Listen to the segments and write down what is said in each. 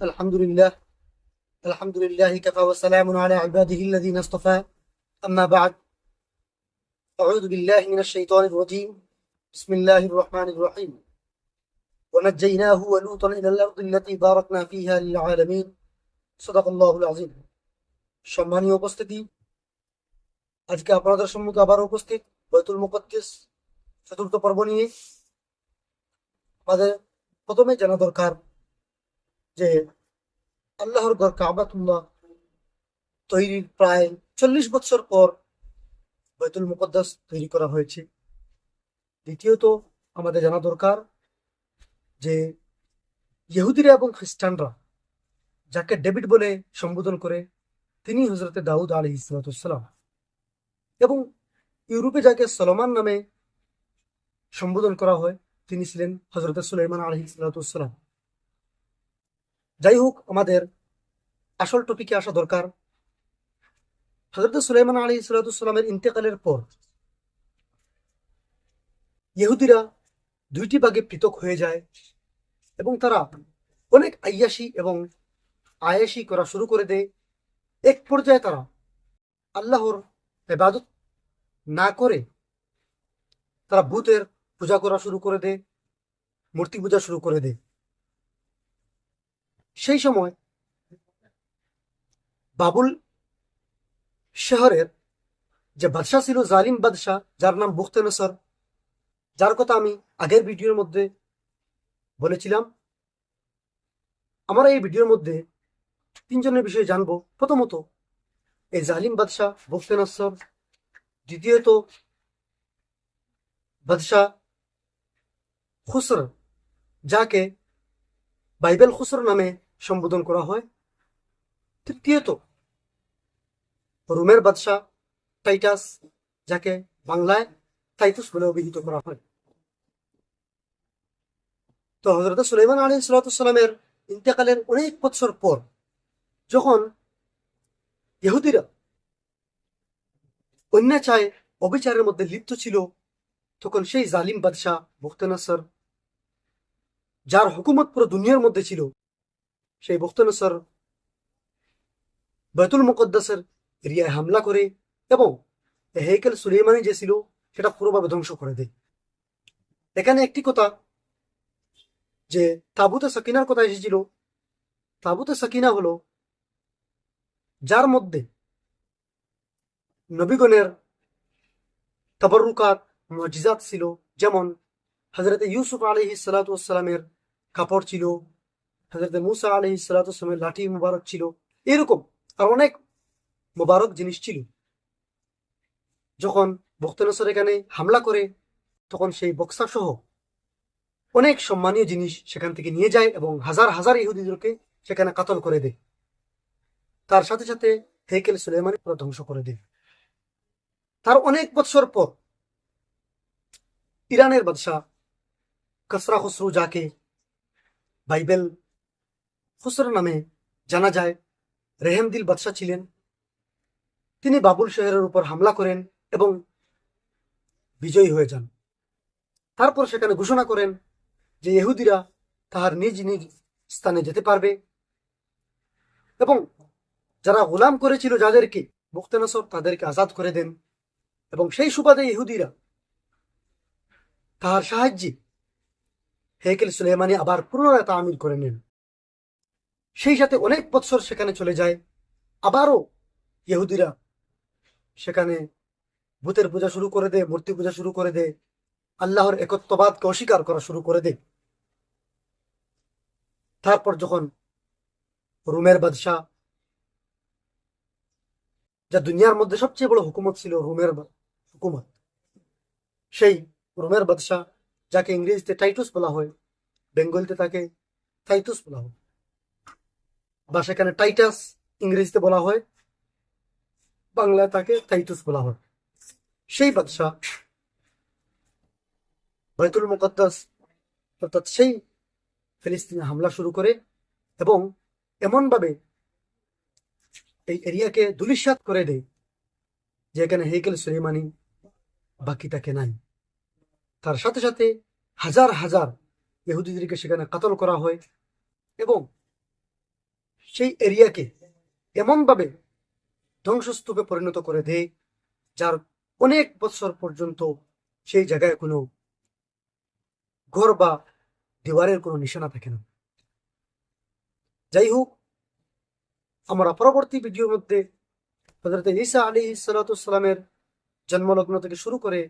الحمد لله. الحمد لله كفى وسلام على عباده الذين اصطفى. أما بعد، أعوذ بالله من الشيطان الرجيم. بسم الله الرحمن الرحيم. ونجيناه ولوطا إلى الأرض التي باركنا فيها للعالمين. صدق الله العظيم. সম্মানীয় উপস্থিতি, আজকে আপনাদের সম্মুখে আবার উপস্থিত বাইতুল মুকদ্দাস চতুর্থ পর্ব নিয়ে। আমাদের প্রথমে জানা দরকার যে আল্লাহর ঘর কাবাতুল্লাহ তৈরির প্রায় 40 বছর পর বাইতুল মুকদ্দাস তৈরি করা হয়েছে। দ্বিতীয়ত আমাদের জানা দরকার যে ইহুদিরা এবং খ্রিস্টানরা যাকে ডেভিড বলে সম্বোধন করে তিনি হযরতে দাউদ আলাইহিসসালাম, এবং ইউরোপে যাকে সলোমান নামে সম্বোধন করা হয় তিনি ছিলেন হযরতে সুলাইমান আলাইহিসসালাম। যাই হোক, আমাদের আসল টপিকে আসা দরকার। হযরত সুলাইমান আলাইহিসসালামের ইন্তেকালের পর ইহুদিরা দুইটি ভাগে পৃথক হয়ে যায় এবং তারা অনেক আয়াসী এবং আয়াসী করা শুরু করে দেয়। এক পর্যায়ে তারা আল্লাহর ইবাদত না করে তারা ভূতের পূজা করা শুরু করে দেয়, মূর্তি পূজা শুরু করে দেয়। সেই সময় বাবুল শহরের যে বাদশাহ ছিল, জালিম বাদশাহ, যার নাম বুখতেনসর, যার কথা আমি আগের ভিডিওর মধ্যে বলেছিলাম। আমরা এই ভিডিওর মধ্যে তিনজনের বিষয়ে জানবো। প্রথমত এই জালিম বাদশাহ বুখতেনসর, দ্বিতীয়ত বাদশাহ খুসর, যাকে বাইবেল খুসর নামে সম্বোধন করা হয়, তৃতীয়ত রোমের বাদশাহ টাইটাস, যাকে বাংলায় টাইটাস বলে অভিহিত করা হয়। তো হযরত সুলাইমান আলাইহিসসালামের ইন্তেকালের অনেক বছর পর যখন ইহুদিরা অন্যাচার অবিচারের মধ্যে লিপ্ত ছিল, তখন সেই জালিম বাদশাহ বুখতেনসর, যার হুকুমত পুরো দুনিয়ার মধ্যে ছিল, সেই বুখতেনসর বাইতুল মুকদ্দাসের এরিয়ায় হামলা করে এবং হেইকেল সুলাইমানি যে ছিল সেটা পুরোভাবে ধ্বংস করে দেয়। এখানে একটি কথা, যে তাবুতে সাকিনার কথা এসেছিল। তাবুতে সাকিনা হলো যার মধ্যে নবীগণের তাবাররুকাত, মুজিজাত ছিল। যেমন হযরতে ইউসুফ আলাইহিসসালামের কাপড় ছিল, হযরতে মুসা আলাইহিসসালামের লাঠি মুবারক ছিল, এরকম আর অনেক মুবারক জিনিস ছিল। যখন বুখতেনসর এখানে হামলা করে, তখন সেই বক্সা সহ অনেক সম্মানীয় জিনিস সেখান থেকে নিয়ে যায় এবং হাজার হাজার ইহুদিদেরকে সেখানে কাতল করে দেয়। তার সাথে সাথে হেইকেল সুলাইমানি পুরো ধ্বংস করে দেয়। তার অনেক বছর পর ইরানের বাদশাহ কসরা খসরু, যাকে বাইবেল খুসর নামে জানা যায়, রেহেমদিল বাদশাহ ছিলেন, তিনি বাবুল শহরের উপর হামলা করেন এবং বিজয়ী হয়ে যান। তারপর সেখানে ঘোষণা করেন যে ইহুদিরা তাহার নিজ নিজ স্থানে যেতে পারবে এবং যারা গোলাম করেছিল যাদেরকে বুখতেনসর, তাদেরকে আজাদ করে দেন। এবং সেই সুবাদে ইহুদিরা তাহার সাহায্যে হেইকেল সুলাইমানি আবার পুনরায় তামির করে নেন। সেই সাথে অনেক বছর সেখানে চলে যায়। আবারও ইহুদিরা সেখানে ভূতের পূজা শুরু করে দেয়, মূর্তি পূজা শুরু করে দেয়, আল্লাহর একত্ববাদকে অস্বীকার করা শুরু করে দেয়। তারপর যখন রোমের বাদশাহ, যা দুনিয়ার মধ্যে সবচেয়ে বড় হুকুমত ছিল রোমের হুকুমত, সেই রোমের বাদশাহ, যাকে ইংরেজিতে টাইটুস বলা হয়, বেঙ্গলিতে তাকে টাইটুস বলা হয়, বা সেখানে টাইটাস ইংরেজিতে বলা হয়, বাংলায় তাকে টাইটুস বলা হয়। সেই বাদশাহ বাইতুল মুকদ্দাস, অর্থাৎ সেই ফিলিস্তিনে হামলা শুরু করে এবং এমনভাবে এই এরিয়াকে ধূলিসাৎ করে দেয় যে এখানে হেইকেল সুলাইমানি বাকি থাকে নাই। তার সাথে সাথে হাজার হাজার ইহুদিদেরকে সেখানে কাতল করা হয় এবং সেই এরিয়াকে এমনভাবে ধ্বংসস্তূপে পরিণত করে দেয় যার অনেক বছর পর্যন্ত সেই জায়গায় কোনো ঘর বা দেওয়ালের কোনো নিশানা থাকে না। যাই হোক, আমরা পরবর্তী ভিডিওর মধ্যে হযরত ঈসা আলাইহিস সালামের জন্মলগ্ন থেকে শুরু করে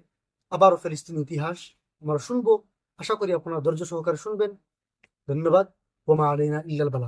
আবারও ফিলিস্তিন ইতিহাস আমরা শুনবো। আশা করি আপনারা ধৈর্য সহকারে শুনবেন। ধন্যবাদ। ওমা আলাইনা ইল্লাল বালাগ।